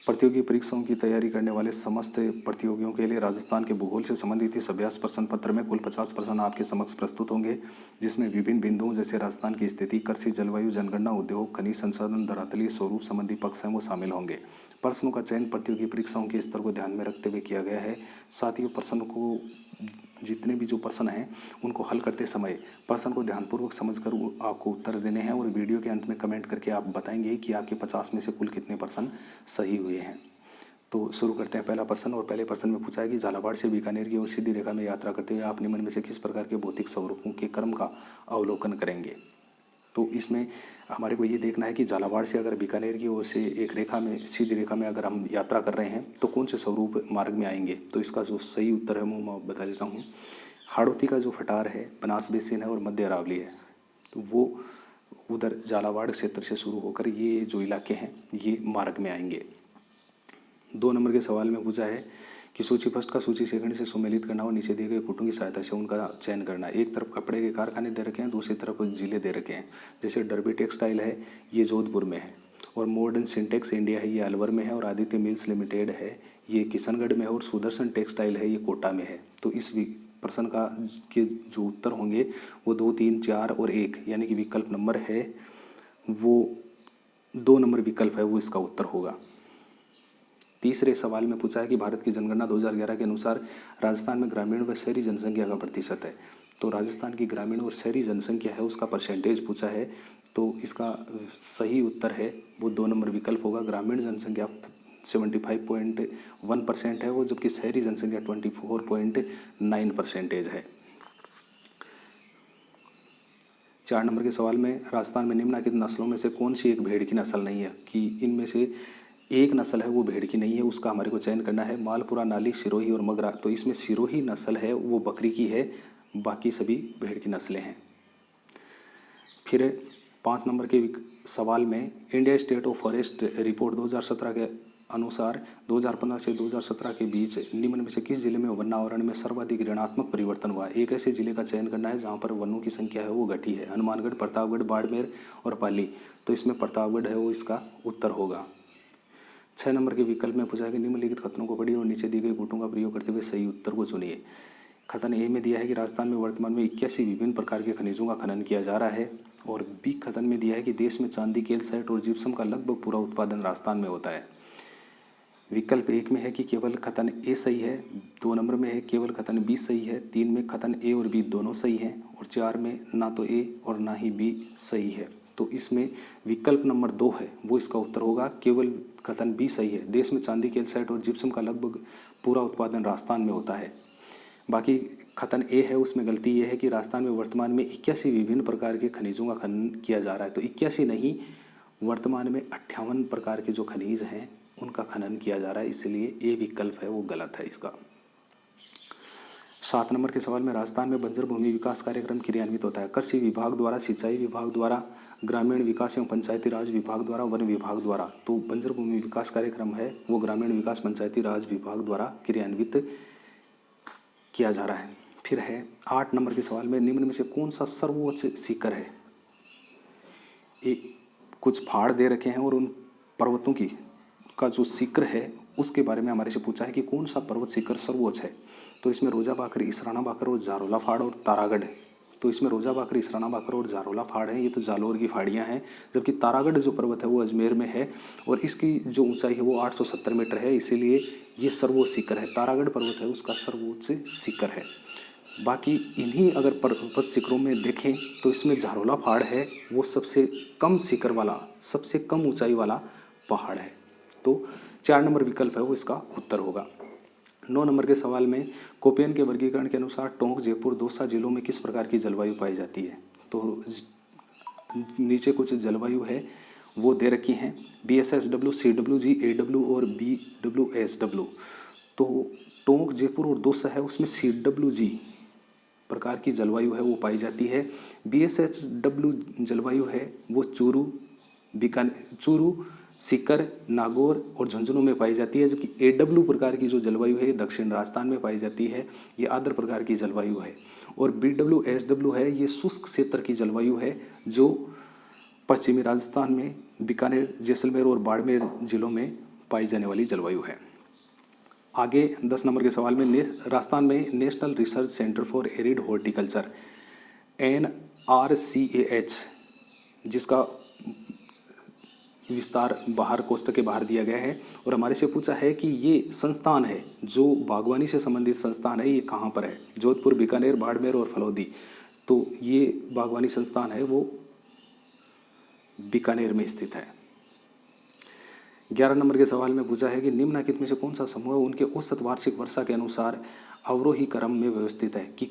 प्रतियोगी परीक्षाओं की तैयारी करने वाले समस्त प्रतियोगियों के लिए राजस्थान के भूगोल से संबंधित इस अभ्यास प्रश्न पत्र में कुल 50 प्रश्न आपके समक्ष प्रस्तुत होंगे, जिसमें विभिन्न बिंदुओं जैसे राजस्थान की स्थिति, कृषि, जलवायु, जनगणना, उद्योग, खनिज संसाधन, धरातलीय स्वरूप संबंधी पक्ष हैं वो शामिल होंगे। प्रश्नों का चयन प्रतियोगी परीक्षाओं के स्तर को ध्यान में रखते हुए किया गया है। साथ ही प्रश्न को जितने भी जो प्रश्न हैं उनको हल करते समय प्रश्न को ध्यानपूर्वक समझकर आपको उत्तर देने हैं और वीडियो के अंत में कमेंट करके आप बताएंगे कि आपके 50 में से कुल कितने प्रश्न सही हुए हैं। तो शुरू करते हैं पहला प्रश्न। और पहले प्रश्न में पूछा है कि झालावाड़ से बीकानेर की ओर सीधी रेखा में यात्रा करते हुए आप निम्न में से किस प्रकार के भौतिक स्वरूपों के क्रम का अवलोकन करेंगे। तो इसमें हमारे को ये देखना है कि झालावाड़ से अगर बीकानेर की ओर से एक रेखा में, सीधी रेखा में अगर हम यात्रा कर रहे हैं तो कौन से स्वरूप मार्ग में आएंगे। तो इसका जो सही उत्तर है वो मैं बता देता हूँ। हाड़ौती का जो फटार है, बनास बेसिन है और मध्य अरावली है, तो वो उधर झालावाड़ क्षेत्र से शुरू होकर ये जो इलाके हैं ये मार्ग में आएंगे। 2 नंबर के सवाल में पूछा है कि सूची फर्स्ट का सूची सेकंड से सुमेलित करना और नीचे दिए गए कोटों की सहायता से उनका चयन करना। एक तरफ कपड़े के कारखाने दे रखे हैं, दूसरी तरफ जिले दे रखे हैं। जैसे डर्बी टेक्सटाइल है ये जोधपुर में है, और मॉडर्न सिंटेक्स इंडिया है ये अलवर में है, और आदित्य मिल्स लिमिटेड है ये किशनगढ़ में है, और सुदर्शन टेक्सटाइल है ये कोटा में है। तो इस प्रश्न का के जो उत्तर होंगे वो 2, 3, 4 और 1 यानी कि विकल्प नंबर है वो 2 नंबर विकल्प है वो इसका उत्तर होगा। तीसरे सवाल में पूछा है कि भारत की जनगणना 2011 के अनुसार राजस्थान में ग्रामीण व शहरी जनसंख्या का प्रतिशत है। तो राजस्थान की ग्रामीण और शहरी जनसंख्या है उसका परसेंटेज पूछा है। तो इसका सही उत्तर है वो 2 नंबर विकल्प होगा। ग्रामीण जनसंख्या 75.1% है वो, जबकि शहरी जनसंख्या 24.9% है। 4 नंबर के सवाल में राजस्थान में निम्नलिखित नस्लों में से कौन सी एक भेड़ की नस्ल नहीं है, कि इनमें से एक नस्ल है वो भेड़ की नहीं है, उसका हमारे को चयन करना है। मालपुरा, नाली, सिरोही और मगरा। तो इसमें सिरोही नस्ल है वो बकरी की है, बाकी सभी भेड़ की नस्लें हैं। फिर 5 नंबर के सवाल में India state of forest report 2017 के अनुसार 2015 से 2017 के बीच निम्न में से किस जिले में वनावरण में सर्वाधिक ऋणात्मक परिवर्तन हुआ। एक ऐसे जिले का चयन करना है जहाँ पर वनों की संख्या है वो घटी है। हनुमानगढ़, प्रतापगढ़, बाड़मेर और पाली। तो इसमें प्रतापगढ़ है वो इसका उत्तर होगा। 6 नंबर के विकल्प में पूछा है कि निम्नलिखित कथनों को पढ़िए और नीचे दिए गए कोटों का प्रयोग करते हुए सही उत्तर को चुनिए। कथन ए में दिया है कि राजस्थान में वर्तमान में 81 विभिन्न प्रकार के खनिजों का खनन किया जा रहा है, और बी कथन में दिया है कि देश में चांदी, कैल्साइट और जिप्सम का लगभग पूरा उत्पादन राजस्थान में होता है। विकल्प 1 में है कि केवल कथन ए सही है, 2 नंबर में है केवल कथन बी सही है, 3 में कथन ए और बी दोनों सही हैं, और 4 में ना तो ए और ना ही बी सही है। तो इसमें विकल्प नंबर 2 है वो इसका उत्तर होगा। केवल कथन बी सही है। देश में चांदी, कैल्साइट और जिप्सम का लगभग पूरा उत्पादन राजस्थान में होता है। बाकी कथन ए है उसमें गलती ये है कि राजस्थान में वर्तमान में 81 विभिन्न प्रकार के खनिजों का खनन किया जा रहा है। तो 81 नहीं, वर्तमान में 58 प्रकार के जो खनिज हैं उनका खनन किया जा रहा है, इसलिए ए विकल्प है वो गलत है इसका। 7 नंबर के सवाल में राजस्थान में बंजर भूमि विकास कार्यक्रम क्रियान्वित होता है। कृषि विभाग द्वारा, सिंचाई विभाग द्वारा, ग्रामीण विकास एवं पंचायती राज विभाग द्वारा, वन विभाग द्वारा। तो बंजर भूमि विकास कार्यक्रम है वो ग्रामीण विकास पंचायती राज विभाग द्वारा क्रियान्वित किया जा रहा है। फिर है 8 नंबर के सवाल में निम्न में से कौन सा सर्वोच्च शिखर है। कुछ पहाड़ दे रखे हैं और उन पर्वतों की का जो शिखर है उसके बारे में हमारे से पूछा है कि कौन सा पर्वत शिखर सर्वोच्च है। तो इसमें रोजा बाकर, इसराना बाकर और जारोला फाड़ और तारागढ़ है। तो इसमें रोजा बाकर, इसराना बाकर और जारोला फाड़ है ये तो जालोर की फाड़ियाँ हैं, जबकि तारागढ़ जो पर्वत है वो अजमेर में है और इसकी जो ऊंचाई है वो 870 मीटर है, इसीलिए ये सर्वोच्च शिखर है। तारागढ़ पर्वत है उसका सर्वोच्च शिखर है। बाकी इन्हीं अगर पर्वत शिखरों में देखें तो इसमें जारोला फाड़ है वो सबसे कम शिखर वाला, सबसे कम ऊंचाई वाला पहाड़ है। तो 4 नंबर विकल्प है वो इसका उत्तर होगा। 9 नंबर के सवाल में कोपेन के वर्गीकरण के अनुसार टोंक, जयपुर, दौसा जिलों में किस प्रकार की जलवायु पाई जाती है। तो नीचे कुछ जलवायु है वो दे रखी हैं, BSSW, CWG, AW और BWSW। तो टोंक, जयपुर और दौसा है उसमें CWG प्रकार की जलवायु है वो पाई जाती है। BSSW जलवायु है वो चूरू, सीकर, नागौर और झुंझुनू में पाई जाती है, जबकि AW प्रकार की जो जलवायु है ये दक्षिण राजस्थान में पाई जाती है, ये आर्द्र प्रकार की जलवायु है। और BWSW है ये शुष्क क्षेत्र की जलवायु है जो पश्चिमी राजस्थान में बीकानेर, जैसलमेर और बाड़मेर जिलों में पाई जाने वाली जलवायु है। आगे 10 नंबर के सवाल में राजस्थान में national research centre for arid horticulture NRCAH, जिसका विस्तार बाहर कोष्टक के बाहर दिया गया है, और हमारे से पूछा है कि ये संस्थान है जो बागवानी से संबंधित संस्थान है, ये कहाँ पर है? जोधपुर, बीकानेर, बाड़मेर और फलौदी। तो ये बागवानी संस्थान है वो बीकानेर में स्थित है। 11 नंबर के सवाल में पूछा है कि निम्नलिखित में से कौन सा समूह उनके औसत वार्षिक वर्षा के अनुसार अवरोही क्रम में व्यवस्थित है? कि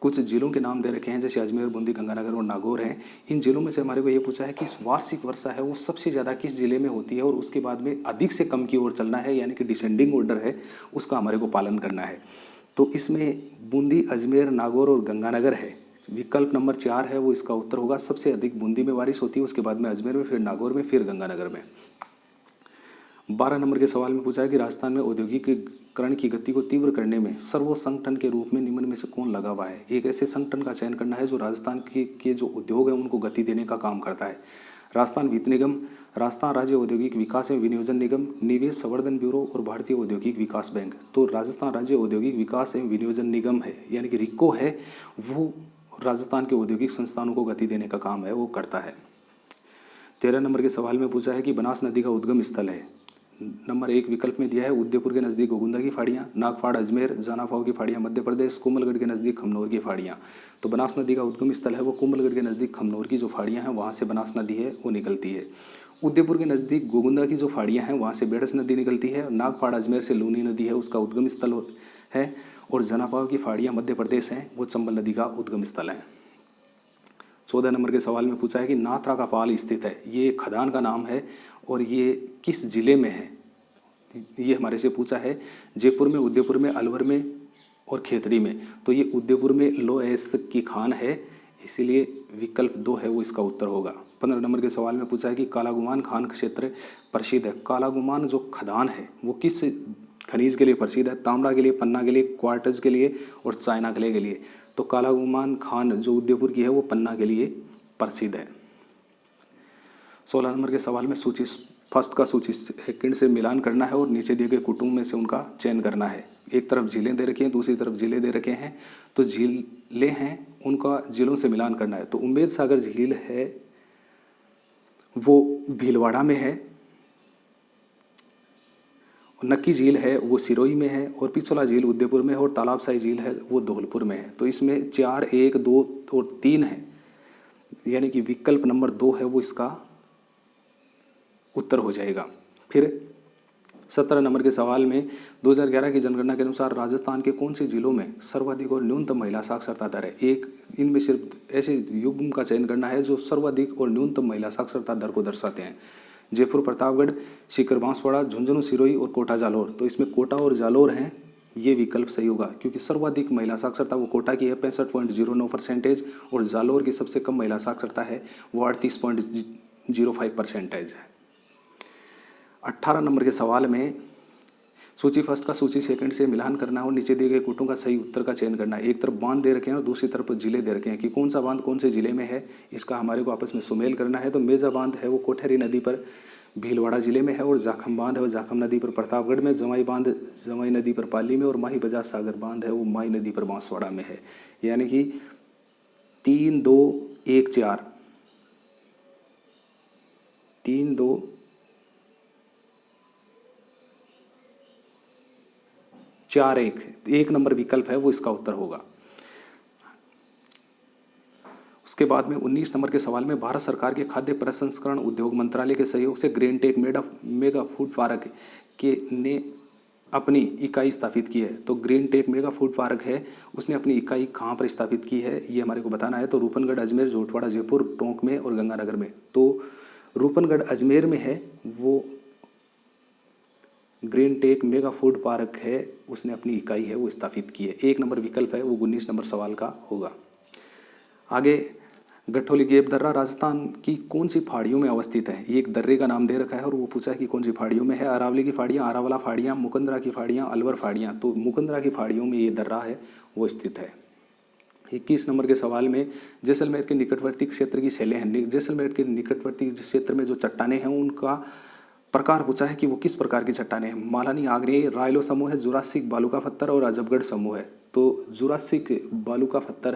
कुछ जिलों के नाम दे रखे हैं जैसे अजमेर, बूंदी, गंगानगर और नागौर हैं। इन जिलों में से हमारे को ये पूछा है कि वार्षिक वर्षा है वो सबसे ज़्यादा किस जिले में होती है, और उसके बाद में अधिक से कम की ओर चलना है, यानी कि डिसेंडिंग ऑर्डर है उसका हमारे को पालन करना है। तो इसमें बूंदी, अजमेर, नागौर और गंगानगर है। विकल्प नंबर 4 है वो इसका उत्तर होगा। सबसे अधिक बूंदी में बारिश होती है, उसके बाद में अजमेर में, फिर नागौर में, फिर गंगानगर में। 12 नंबर के सवाल में पूछा है कि राजस्थान में औद्योगिकीकरण की गति को तीव्र करने में सर्वोच्च संगठन के रूप में निम्न में से कौन लगा हुआ है? एक ऐसे संगठन का चयन करना है जो राजस्थान के जो उद्योग है उनको गति देने का काम करता है। राजस्थान वित्त निगम, राजस्थान राज्य औद्योगिक विकास एवं विनियोजन निगम, निवेश संवर्धन ब्यूरो और भारतीय औद्योगिक विकास बैंक। तो राजस्थान राज्य औद्योगिक विकास एवं विनियोजन निगम है, यानी कि रिको है, वो राजस्थान के औद्योगिक संस्थानों को गति देने का काम है वो करता है। 13 नंबर के सवाल में पूछा है कि बनास नदी का उद्गम स्थल है। नंबर 1 विकल्प में दिया है उदयपुर के नज़दीक गोगुंदा की फाड़ियाँ, नागपाड़ अजमेर, जानाफाव की फाड़ियाँ मध्य प्रदेश, कोमलगढ़ के नज़दीक खमनौर की फाड़ियाँ। तो बनास नदी का उद्गम स्थल है वो कोमलगढ़ के नज़दीक खमनौर की जो फाड़ियाँ हैं वहाँ से बनास नदी है वो निकलती है। उदयपुर के नज़दीक गोगुंदा की जो फाड़ियाँ हैं वहाँ से बेड़स नदी निकलती है। नागपाड़ अजमेर से लूनी नदी है उसका उद्गम स्थल है, और जानाफाव की फाड़ियाँ मध्य प्रदेश हैं वो चंबल नदी का उद्गम स्थल है। 14 नंबर के सवाल में पूछा है कि नाथरा का पाल स्थित है, ये खदान का नाम है और ये किस जिले में है? ये हमारे से पूछा है जयपुर में, उदयपुर में, अलवर में और खेतड़ी में। तो ये उदयपुर में लोएस की खान है, इसीलिए विकल्प 2 है वो इसका उत्तर होगा। 15 नंबर के सवाल में पूछा है कि कालागुमान खान क्षेत्र प्रसिद्ध है। कालागुमान जो खदान है वो किस खनिज के लिए प्रसिद्ध है? तांबा के लिए, पन्ना के लिए, क्वार्टज के लिए और चाइना क्ले के लिए। तो कालागुमान खान जो उदयपुर की है वो पन्ना के लिए प्रसिद्ध है। 16 नंबर के सवाल में सूची फर्स्ट का सूची सेकंड से मिलान करना है और नीचे दिए गए कुटुंब में से उनका चयन करना है। एक तरफ झीलें दे रखी हैं, दूसरी तरफ जिले दे रखे हैं। तो झीलें हैं उनका जिलों से मिलान करना है। तो उम्मेद सागर झील है वो भीलवाड़ा में है, नक्की झील है वो सिरोही में है, और पिछोला झील उदयपुर में है, और तालाबसाई झील है वो धौलपुर में है। तो इसमें 4, 1, 2 और 3 है, यानी कि विकल्प नंबर 2 है वो इसका उत्तर हो जाएगा। फिर 17 नंबर के सवाल में 2011 की जनगणना के अनुसार राजस्थान के कौन से जिलों में सर्वाधिक और न्यूनतम महिला साक्षरता दर है? एक इनमें सिर्फ ऐसे युग्म का चयन करना है जो सर्वाधिक और न्यूनतम महिला साक्षरता दर को दर्शाते हैं। जयपुर, प्रतापगढ़, सीकर, बांसवाड़ा, झुंझुनू, सिरोही और कोटा जालौर। तो इसमें कोटा और जालौर हैं, ये विकल्प सही होगा क्योंकि सर्वाधिक महिला साक्षरता वो कोटा की है 65.09%, और जालौर की सबसे कम महिला साक्षरता है वो 38.05% है। 18 नंबर के सवाल में सूची फर्स्ट का सूची सेकंड से मिलान करना है और नीचे दिए गए कुटुंब का सही उत्तर का चयन करना है। एक तरफ बांध दे रखे हैं और दूसरी तरफ जिले दे रखे हैं कि कौन सा बांध कौन से जिले में है, इसका हमारे को आपस में सुमेल करना है। तो मेजा बांध है वो कोठेरी नदी पर भीलवाड़ा जिले में है, और जाखम बांध है वो जाखम नदी पर प्रतापगढ़ में, जवाई बांध जवाई नदी पर पाली में, और माही बजाज सागर बांध है वो माही नदी पर बांसवाड़ा में है। यानी कि 3, 2, 1, 4 3, 2 4, 1 नंबर विकल्प है वो इसका उत्तर होगा। उसके बाद में 19 नंबर के सवाल में भारत सरकार के खाद्य प्रसंस्करण उद्योग मंत्रालय के सहयोग से green tech mega food park के ने अपनी इकाई स्थापित की है। तो green tech mega food park है उसने अपनी इकाई कहाँ पर स्थापित की है ये हमारे को बताना है। तो रूपनगढ़, अजमेर, जोटवाड़ा, जयपुर, टोंक में और गंगानगर में। तो रूपनगढ़ अजमेर में है वो green tech mega food park है, उसने अपनी इकाई है वो स्थापित की है। 1 नंबर विकल्प है वो 19 नंबर सवाल का होगा। आगे गठौली गेप दर्रा राजस्थान की कौन सी पहाड़ियों में अवस्थित है? ये एक दर्रे का नाम दे रखा है और वो पूछा है कि कौन सी पहाड़ियों में है। अरावली की फाड़ियाँ, आरावला फाड़ियाँ, मुकंदरा की फाड़ियाँ, अलवर फाड़ियाँ। तो मुकंदरा की फाड़ियों में ये दर्रा है वो स्थित है। 21 नंबर के सवाल में जैसलमेर के निकटवर्ती क्षेत्र की सेलें हैं। जैसलमेर के निकटवर्ती क्षेत्र में जो चट्टानें हैं उनका प्रकार पूछा है कि वो किस प्रकार की चट्टानें हैं। मालानी आग्नेय रायलो समूह है, जुरासिक बालू का पत्थर और अजबगढ़ समूह है। तो जुरासिक बालू का पत्थर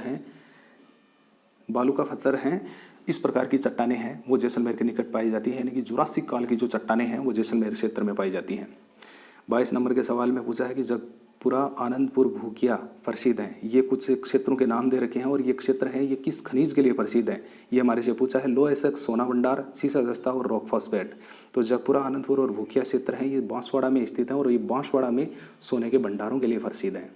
हैं, इस प्रकार की चट्टानें हैं वो जैसलमेर के निकट पाई जाती है, यानी कि जुरासिक काल की जो चट्टानें हैं वो जैसलमेर क्षेत्र में पाई जाती हैं। 22 नंबर के सवाल में पूछा है कि जगपुरा, आनंदपुर, भूकिया प्रसिद्ध हैं। ये कुछ क्षेत्रों के नाम दे रखे हैं और ये क्षेत्र हैं ये किस खनिज के लिए प्रसिद्ध हैं, ये हमारे से पूछा है। लोह एसक, सोना भंडार, सीसा दस्ता और रॉक फॉस्फेट। तो जगपुरा, आनंदपुर और भूकिया क्षेत्र हैं ये बांसवाड़ा में स्थित हैं और ये बांसवाड़ा में सोने के भंडारों के लिए प्रसिद्ध हैं।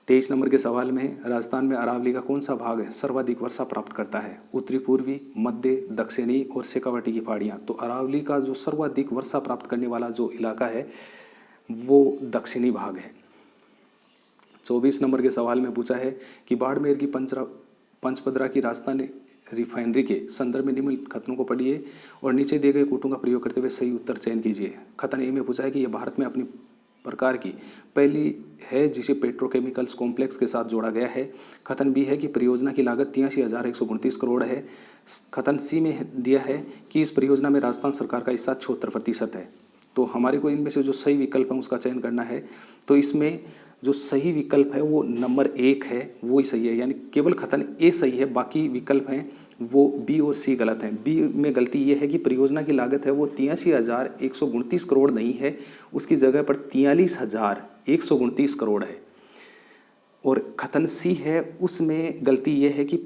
23 नंबर के सवाल में राजस्थान में अरावली का कौन सा भाग है सर्वाधिक वर्षा प्राप्त करता है। उत्तरी, पूर्वी, मध्य, दक्षिणी और शेखावाटी की पहाड़ियाँ। तो अरावली का जो सर्वाधिक वर्षा प्राप्त करने वाला जो इलाका है वो दक्षिणी भाग है। 24 नंबर के सवाल में पूछा है कि बाड़मेर की पंचपदरा की राजस्थान रिफाइनरी के संदर्भ में निम्न कथनों को पढ़िए और नीचे दिए गए कोटों का प्रयोग करते हुए सही उत्तर चयन कीजिए। कथन ए में पूछा है कि यह भारत में अपनी प्रकार की पहली है जिसे पेट्रोकेमिकल्स कॉम्प्लेक्स के साथ जोड़ा गया है। कथन बी है कि परियोजना की लागत 83,129 करोड़ है। कथन सी में दिया है कि इस परियोजना में राजस्थान सरकार का हिस्सा 76% है। तो हमारे को इनमें से जो सही विकल्प है उसका चयन करना है। तो इसमें जो सही विकल्प है वो नंबर 1 है, वो ही सही है, यानी केवल कथन ए सही है, बाकी विकल्प हैं वो बी और सी गलत हैं। बी में गलती ये है कि परियोजना की लागत है वो 83,129 करोड़ नहीं है, उसकी जगह पर 43,129 करोड़ है। और कथन सी है उसमें गलती ये है कि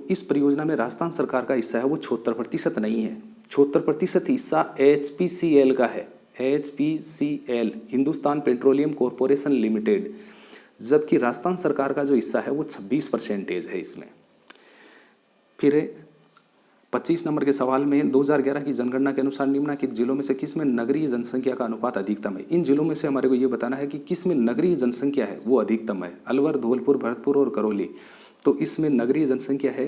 इस परियोजना में राजस्थान सरकार का हिस्सा है वो 76% नहीं है। 76% हिस्सा HPCL का है, HPCL Hindustan petroleum corporation limited, जबकि राजस्थान सरकार का जो हिस्सा है वो 26% है इसमें। फिर 25 नंबर के सवाल में 2011 की जनगणना के अनुसार निम्नलिखित जिलों में से किस में नगरीय जनसंख्या का अनुपात अधिकतम है। इन जिलों में से हमारे को ये बताना है कि किस में नगरीय जनसंख्या है वो अधिकतम है। अलवर, धौलपुर, भरतपुर और करौली। तो इसमें नगरीय जनसंख्या है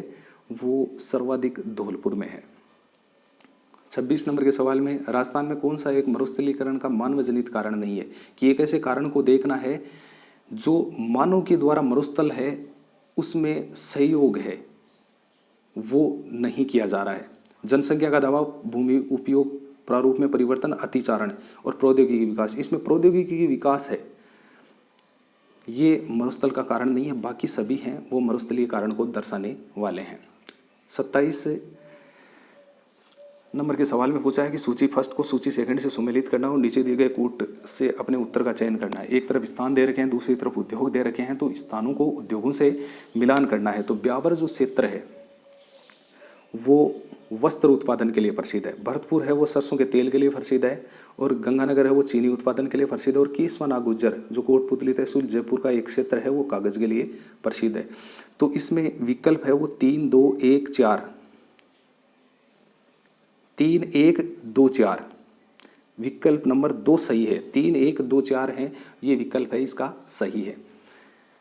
वो सर्वाधिक धौलपुर में है। 26 नंबर के सवाल में राजस्थान में कौन सा एक मरुस्थलीकरण का मानवजनित कारण नहीं है, कि एक ऐसे कारण को देखना है जो मानव के द्वारा मरुस्थल है उसमें सहयोग है वो नहीं किया जा रहा है। जनसंख्या का दबाव, भूमि उपयोग प्रारूप में परिवर्तन, अतिचारण और प्रौद्योगिकी विकास। इसमें प्रौद्योगिकी की विकास है ये मरुस्थल का कारण नहीं है, बाकी सभी हैं वो मरुस्थलीय कारण को दर्शाने वाले हैं। 27 नंबर के सवाल में पूछा है कि सूची फर्स्ट को सूची सेकंड से सुमेलित करना और नीचे दिए गए कूट से अपने उत्तर का चयन करना है। एक तरफ स्थान दे रखे हैं, दूसरी तरफ उद्योग दे रखे हैं, तो स्थानों को उद्योगों से मिलान करना है। तो ब्यावर जो क्षेत्र है वो वस्त्र उत्पादन के लिए प्रसिद्ध है। भरतपुर है वो सरसों के तेल के लिए प्रसिद्ध है और गंगानगर है वो चीनी उत्पादन के लिए प्रसिद्ध है। और केसवाना गुज्जर जो कोटपुतली तहसील जयपुर का एक क्षेत्र है वो कागज के लिए प्रसिद्ध है। तो इसमें विकल्प है वो 3, 2, 1, 4, 3, 1, 2, 4। विकल्प नंबर 2 सही है, 3, 1, 2, 4 है ये विकल्प है इसका सही है।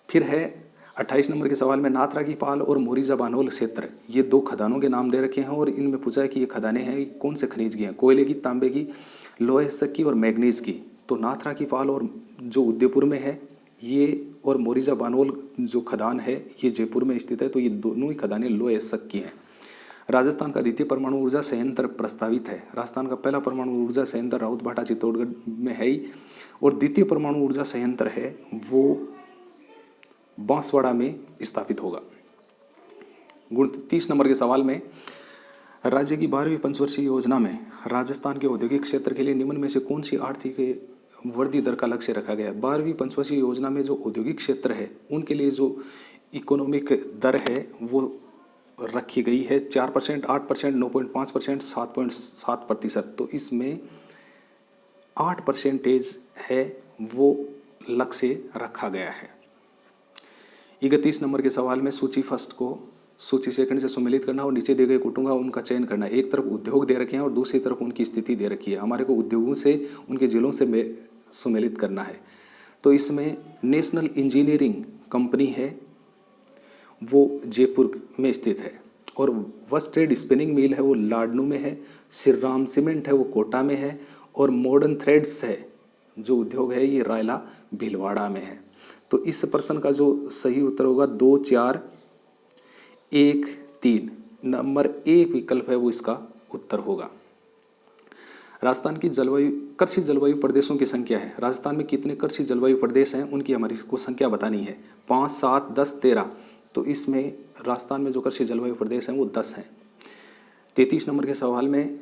फिर है 28 नंबर के सवाल में नाथरा की पाल और मोरीजा बानोल क्षेत्र, ये 2 खदानों के नाम दे रखे हैं और इनमें पूछा है कि ये खदानें हैं कौन से खनिज की हैं, कोयले की, तांबे की, लोहे एसक की और मैग्नीज की। तो नाथरा की पाल और जो उदयपुर में है ये, और मोरीजा बानोल जो खदान है ये जयपुर में स्थित है। तो ये दोनों ही खदानें लोहे एसक की हैं। राजस्थान का द्वितीय परमाणु ऊर्जा संयंत्र प्रस्तावित है। राजस्थान का पहला परमाणु ऊर्जा संयंत्र राउतभाटा चित्तौड़गढ़ में है ही, और द्वितीय परमाणु ऊर्जा संयंत्र है वो बांसवाड़ा में स्थापित होगा। 29 नंबर के सवाल में राज्य की 12वीं पंचवर्षीय योजना में राजस्थान के औद्योगिक क्षेत्र के लिए निम्न में से कौन सी आर्थिक वृद्धि दर का लक्ष्य रखा गया है। 12वीं पंचवर्षीय योजना में जो औद्योगिक क्षेत्र है उनके लिए जो इकोनॉमिक दर है वो रखी गई है 4%, 8%, 9.5%, 7.7%। तो इसमें 8% है वो लक्ष्य रखा गया है। 31 नंबर के सवाल में सूची फर्स्ट को सूची सेकंड से सुमेलित करना और नीचे दिए गए कोटों का उनका चयन करना है। एक तरफ उद्योग दे रखे हैं और दूसरी तरफ उनकी स्थिति दे रखी है। हमारे को उद्योगों से उनके जिलों से सुमेलित करना है। तो इसमें नेशनल इंजीनियरिंग कंपनी है वो जयपुर में स्थित है, और वस्ट्रेड स्पिनिंग मिल है वो लाडनू में है, श्रीराम सीमेंट है वो कोटा में है, और मॉडर्न थ्रेड्स है जो उद्योग है ये रायला भीलवाड़ा में है। तो इस प्रश्न का जो सही उत्तर होगा 2, 4, 1, 3 नंबर 1 विकल्प है वो इसका उत्तर होगा। राजस्थान की जलवायु कृषि जलवायु प्रदेशों की संख्या है। राजस्थान में कितने कृषि जलवायु प्रदेश हैं उनकी हमारी को संख्या बतानी है। 5, 7, 10, 13। तो इसमें राजस्थान में जो कृषि जलवायु प्रदेश हैं वो 10 हैं। 33 नंबर के सवाल में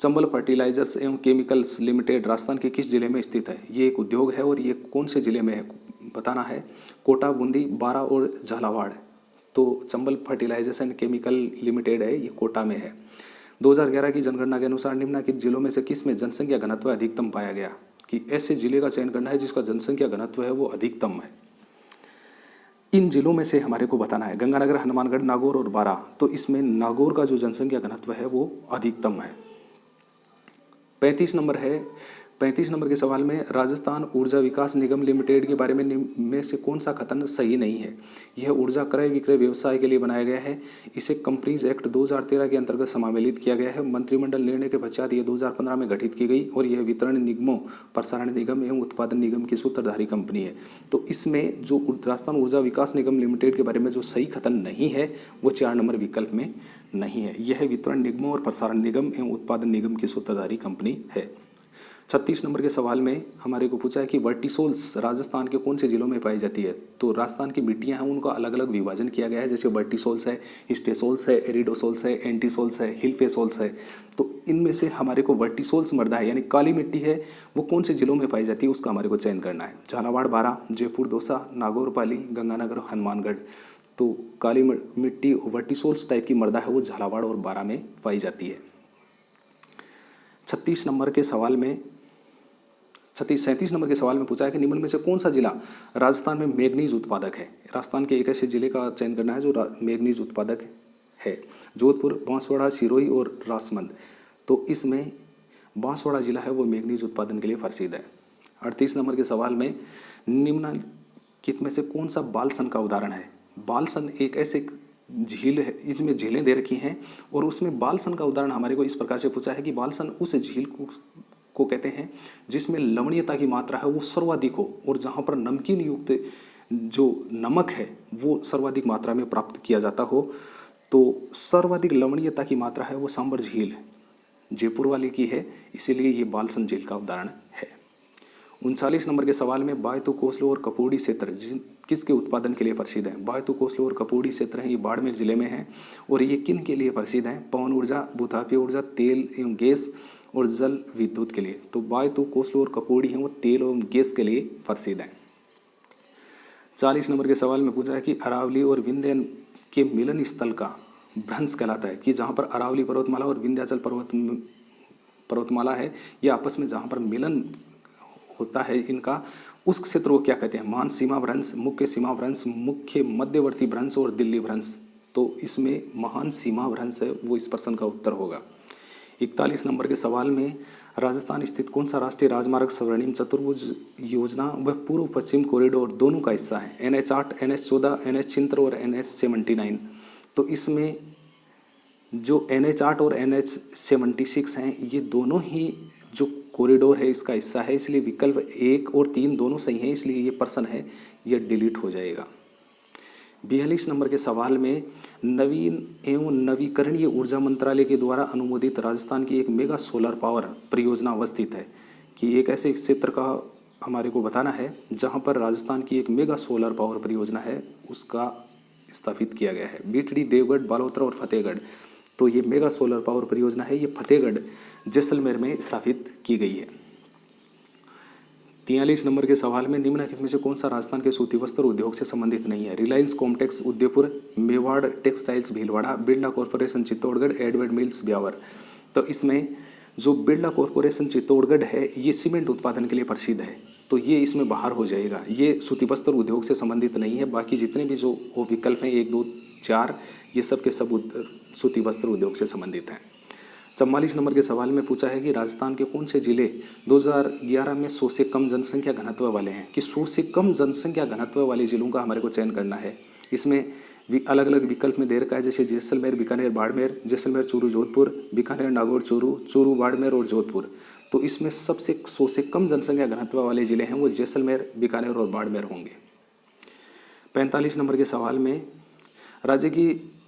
चंबल फर्टिलाइजर्स एवं केमिकल्स लिमिटेड राजस्थान के किस जिले में स्थित है? ये एक उद्योग है और ये कौन से जिले में है बताना है। कोटा, बूंदी, बारा और झालावाड़। तो Chambal fertilizers and chemical limited है, ये कोटा में है। 2011 की जनगणना के अनुसार निम्नलिखित जिलों में से किस में जनसंख्या घनत्व अधिकतम पाया गया? कि ऐसे जिले का चयन करना है जिसका जनसंख्या घनत्व है वो अधिकतम है। इन जिलों में से हमारे को बताना है गंगानगर, हनुमानगढ़, नागौर और बारा। तो इसमें नागौर का जो जनसंख्या घनत्व है वो अधिकतम है। 35 नंबर के सवाल में राजस्थान ऊर्जा विकास निगम लिमिटेड के बारे में से कौन सा कथन सही नहीं है? यह ऊर्जा क्रय विक्रय व्यवसाय के लिए बनाया गया है। इसे कंपनीज एक्ट 2013 के अंतर्गत समावेशित किया गया है। मंत्रिमंडल निर्णय के पश्चात यह 2015 में गठित की गई और यह वितरण निगमों, प्रसारण निगम एवं उत्पादन निगम की सूत्रधारी कंपनी है। तो इसमें जो राजस्थान ऊर्जा विकास निगम लिमिटेड के बारे में जो सही कथन नहीं है वो 4 नंबर विकल्प में नहीं है। यह वितरण निगमों और प्रसारण निगम एवं उत्पादन निगम की सूत्रधारी कंपनी है। 36 नंबर के सवाल में हमारे को पूछा है कि वर्टिसोल्स राजस्थान के कौन से जिलों में पाई जाती है? तो राजस्थान की मिट्टियां हैं उनका अलग अलग विभाजन किया गया है, जैसे वर्टिसोल्स है, स्टेसोल्स है, एरिडोसोल्स है, एंटीसोल्स है, हिलफेसोल्स है। तो इनमें से हमारे को वर्टिसोल्स मृदा है यानी काली मिट्टी है वो कौन से जिलों में पाई जाती है उसका हमारे को चयन करना है। झालावाड़, बारा, जयपुर, दौसा, नागौर, पाली, गंगानगर, हनुमानगढ़। तो काली मिट्टी वर्टिसोल्स टाइप की मृदा है वो झालावाड़ और बारा में पाई जाती है। 37 नंबर के सवाल में पूछा है कि निम्न में से कौन सा जिला राजस्थान में मैग्नीज उत्पादक है? राजस्थान के एक ऐसे जिले का चयन करना है जो मैग्नीज उत्पादक है। जोधपुर, बांसवाड़ा, सिरोही और राजसमंद। तो इसमें बांसवाड़ा जिला है वो मैग्नीज उत्पादन के लिए प्रसिद्ध है। 38 नंबर के सवाल में निम्नलिखित में से कौन सा बालसन का उदाहरण है? बालसन एक ऐसे झील है, इसमें झीलें दे रखी हैं और उसमें बालसन का उदाहरण हमारे को इस प्रकार से पूछा है कि बालसन उस झील को कहते हैं जिसमें लवणीयता की मात्रा है वो सर्वाधिक हो और जहाँ पर नमकीन युक्त जो नमक है वो सर्वाधिक मात्रा में प्राप्त किया जाता हो। तो सर्वाधिक लवणीयता की मात्रा है वो सांबर झील जयपुर वाले की है, इसीलिए ये बालसन झील का उदाहरण है। 39 नंबर के सवाल में बायतू, कोसलो और कपूड़ी क्षेत्र किसके उत्पादन के लिए प्रसिद्ध है? बायतू, कोसलो और कपूड़ी क्षेत्र हैं ये बाड़मेर जिले में हैं और ये किन के लिए प्रसिद्ध हैं? पवन ऊर्जा, भूतापीय ऊर्जा, तेल एवं गैस और जल विद्युत के लिए। तो बायतू, कोसलो और कपूड़ी हैं वो तेल एवं गैस के लिए प्रसिद्ध हैं। 40 नंबर के सवाल में पूछा है कि अरावली और विंध्य के मिलन स्थल का भ्रंश कहलाता है कि जहाँ पर अरावली पर्वतमाला और विंध्याचल पर्वतमाला है ये आपस में जहाँ पर मिलन होता है इनका, उस क्षेत्र को क्या कहते हैं? महान सीमा भ्रंश, मुख्य सीमा भ्रंश, मुख्य मध्यवर्ती भ्रंश और दिल्ली भ्रंश। तो इसमें महान सीमा भ्रंश है वो इस प्रश्न का उत्तर होगा। 41 नंबर के सवाल में राजस्थान स्थित कौन सा राष्ट्रीय राजमार्ग स्वर्णिम चतुर्भुज योजना व पूर्व पश्चिम कॉरिडोर दोनों का हिस्सा है? NH8, NH14, NH छिंत्र और NH79। तो इसमें जो NH8 और NH76 हैं ये दोनों ही जो कॉरिडोर है इसका हिस्सा है, इसलिए विकल्प 1 और 3 दोनों सही हैं, इसलिए ये प्रश्न है ये डिलीट हो जाएगा। 42 नंबर के सवाल में नवीन एवं नवीकरणीय ऊर्जा मंत्रालय के द्वारा अनुमोदित राजस्थान की एक मेगा सोलर पावर परियोजना अवस्थित है कि एक ऐसे क्षेत्र का हमारे को बताना है जहां पर राजस्थान की एक मेगा सोलर पावर परियोजना है उसका स्थापित किया गया है। बीटड़ी, देवगढ़, बालोतरा और फतेहगढ़। तो ये मेगा सोलर पावर परियोजना है ये फतेहगढ़ जैसलमेर में स्थापित की गई है। 43 नंबर के सवाल में निम्नलिखित में से कौन सा राजस्थान के सूती वस्त्र उद्योग से संबंधित नहीं है? Reliance Comtex Udaipur, Mewar textiles Bhilwara, Birla corporation Chittorgarh, Edward mills Beawar. तो इसमें जो बिरला कॉरपोरेशन चित्तौड़गढ़ है ये सीमेंट उत्पादन के लिए प्रसिद्ध है, तो ये इसमें बाहर हो जाएगा, ये सूती वस्त्र उद्योग से संबंधित नहीं है। बाकी जितने भी जो वो विकल्प हैं 1, 2, 4 ये सब के सब सूती वस्त्र उद्योग से संबंधित हैं। 44 नंबर के सवाल में पूछा है कि राजस्थान के कौन से जिले 2011 में 100 से कम जनसंख्या घनत्व वाले हैं? कि 100 से कम जनसंख्या घनत्व वाले जिलों का हमारे को चयन करना है। इसमें अलग अलग विकल्प में दे रखा है, जैसे जैसलमेर, बीकानेर, बाड़मेर, जैसलमेर, चूरू, जोधपुर, बीकानेर, नागौर, चूरू, चूरू, बाड़मेर और जोधपुर। तो इसमें सबसे 100 से कम जनसंख्या घनत्व वाले जिले हैं वो जैसलमेर, बीकानेर और बाड़मेर होंगे। 45 नंबर के सवाल में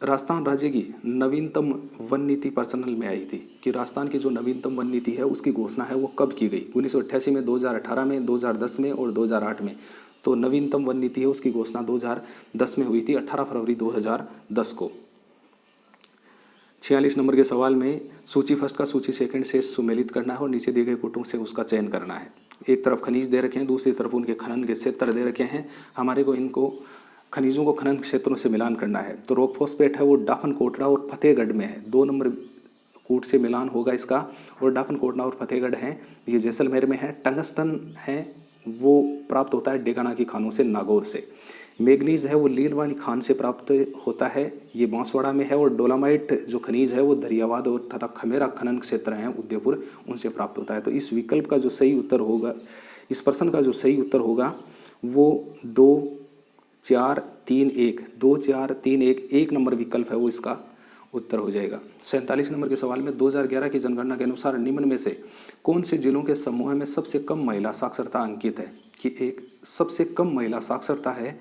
राजस्थान राज्य की नवीनतम वन नीति प्रचलन में आई थी कि राजस्थान की जो नवीनतम वन नीति है उसकी घोषणा है वो कब की गई, 1988 में, 2018 में, 2010 में और 2008 में। तो नवीनतम वन नीति है उसकी घोषणा 2010 में हुई थी, 18 फरवरी 2010 को। 46 नंबर के सवाल में सूची फर्स्ट का सूची सेकंड से सुमेलित करना है और नीचे दिए गए कोटों से उसका चयन करना है। एक तरफ खनिज दे रखे हैं, दूसरी तरफ उनके खनन के क्षेत्र दे रखे हैं। हमारे को इनको खनिजों को खनन क्षेत्रों से मिलान करना है। तो रॉक फॉस्फेट है वो डाफन कोटड़ा और फतेहगढ़ में है, 2 नंबर कूट से मिलान होगा इसका। और डाफन कोटड़ा और फतेहगढ़ हैं ये जैसलमेर में है। टंगस्टन है वो प्राप्त होता है डेगाना की खानों से, नागौर से। मैग्नीज है वो लीलवानी खान से प्राप्त होता है, ये बांसवाड़ा में है। और डोलामाइट जो खनिज है वो दरियावाद और तथा खमेरा खनन क्षेत्र हैं उदयपुर, उनसे प्राप्त होता है। तो इस विकल्प का जो सही उत्तर होगा, इस प्रश्न का जो सही उत्तर होगा वो 2, 4, 3, 1, 2, 4, 3, 1, 1 नंबर विकल्प है वो इसका उत्तर हो जाएगा। 47 नंबर के सवाल में 2011 की जनगणना के अनुसार निम्न में से कौन से जिलों के समूह में सबसे कम महिला साक्षरता अंकित है, कि एक सबसे कम महिला साक्षरता है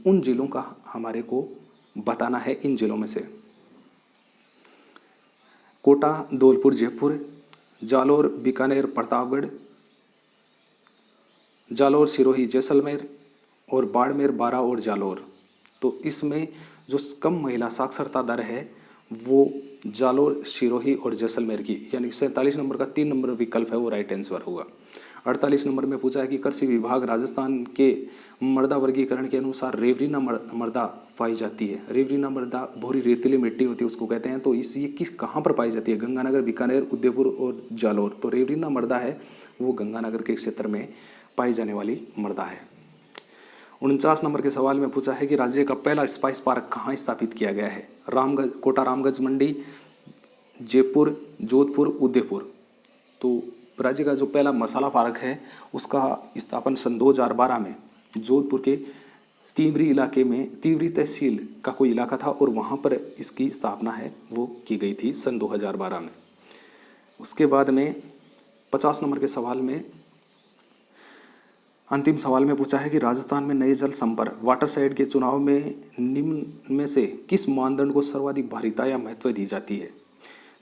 उन जिलों का हमारे को बताना है। इन जिलों में से कोटा, धौलपुर, जयपुर, जालोर, बीकानेर, प्रतापगढ़, जालोर, सिरोही, जैसलमेर और बाड़मेर, बारा और जालोर। तो इसमें जो कम महिला साक्षरता दर है वो जालोर, सिरोही और जैसलमेर की, यानी 47 नंबर का 3 नंबर विकल्प है वो राइट आंसर होगा। 48 नंबर में पूछा है कि कृषि विभाग राजस्थान के मृदा वर्गीकरण के अनुसार रेवरीना मृदा पाई जाती है। रेवरीना मृदा भूरी रेतीली मिट्टी होती है उसको कहते हैं। तो ये किस कहाँ पर पाई जाती है? गंगानगर, बीकानेर, उदयपुर और जालोर। तो रेवरीना मृदा है वो गंगानगर के क्षेत्र में पाई जाने वाली मृदा है। 49 नंबर के सवाल में पूछा है कि राज्य का पहला स्पाइस पार्क कहाँ स्थापित किया गया है? रामगढ़, कोटा रामगंज मंडी, जयपुर, जोधपुर, उदयपुर। तो राज्य का जो पहला मसाला पार्क है उसका स्थापन सन 2012 में जोधपुर के तिवरी इलाके में, तिवरी तहसील का कोई इलाका था और वहाँ पर इसकी स्थापना है वो की गई थी सन 2012 में। उसके बाद में 50 नंबर के सवाल में, अंतिम सवाल में पूछा है कि राजस्थान में नए जल संपर्क वाटरसाइड के चुनाव में निम्न में से किस मानदंड को सर्वाधिक भारीता या महत्व दी जाती है?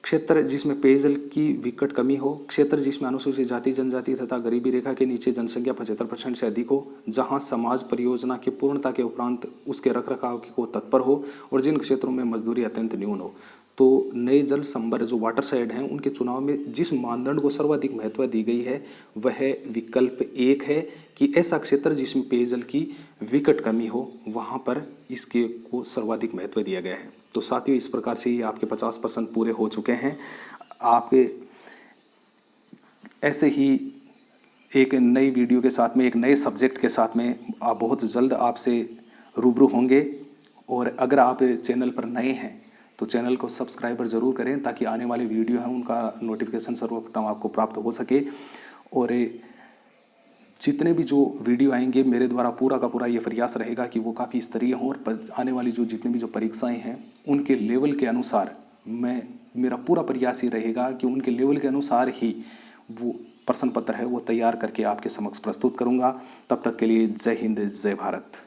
क्षेत्र जिसमें पेयजल की विकट कमी हो, क्षेत्र जिसमें अनुसूचित जाति जनजाति तथा गरीबी रेखा के नीचे जनसंख्या 75% से अधिक हो, जहां समाज परियोजना की पूर्णता के उपरांत उसके रखरखाव को तत्पर हो और जिन क्षेत्रों में मजदूरी अत्यंत न्यून हो। तो नए जल संभर जो वाटरसाइड हैं उनके चुनाव में जिस मानदंड को सर्वाधिक महत्व दी गई है वह विकल्प 1 है कि ऐसा क्षेत्र जिसमें पेयजल की विकट कमी हो वहाँ पर इसके को सर्वाधिक महत्व दिया गया है। तो साथियों इस प्रकार से ही आपके 50% पूरे हो चुके हैं। आपके ऐसे ही एक नई वीडियो के साथ में, एक नए सब्जेक्ट के साथ में आप बहुत जल्द आपसे रूबरू होंगे। और अगर आप चैनल पर नए हैं तो चैनल को सब्सक्राइबर ज़रूर करें ताकि आने वाले वीडियो हैं उनका नोटिफिकेशन सर्वप्रथम आपको प्राप्त हो सके। और जितने भी जो वीडियो आएंगे मेरे द्वारा पूरा का पूरा ये प्रयास रहेगा कि वो काफ़ी स्तरीय हों और आने वाली जो जितनी भी जो परीक्षाएं हैं उनके लेवल के अनुसार मेरा पूरा प्रयास ये रहेगा कि उनके लेवल के अनुसार ही वो प्रश्न पत्र है वो तैयार करके आपके समक्ष प्रस्तुत करूँगा। तब तक के लिए जय हिंद, जय भारत।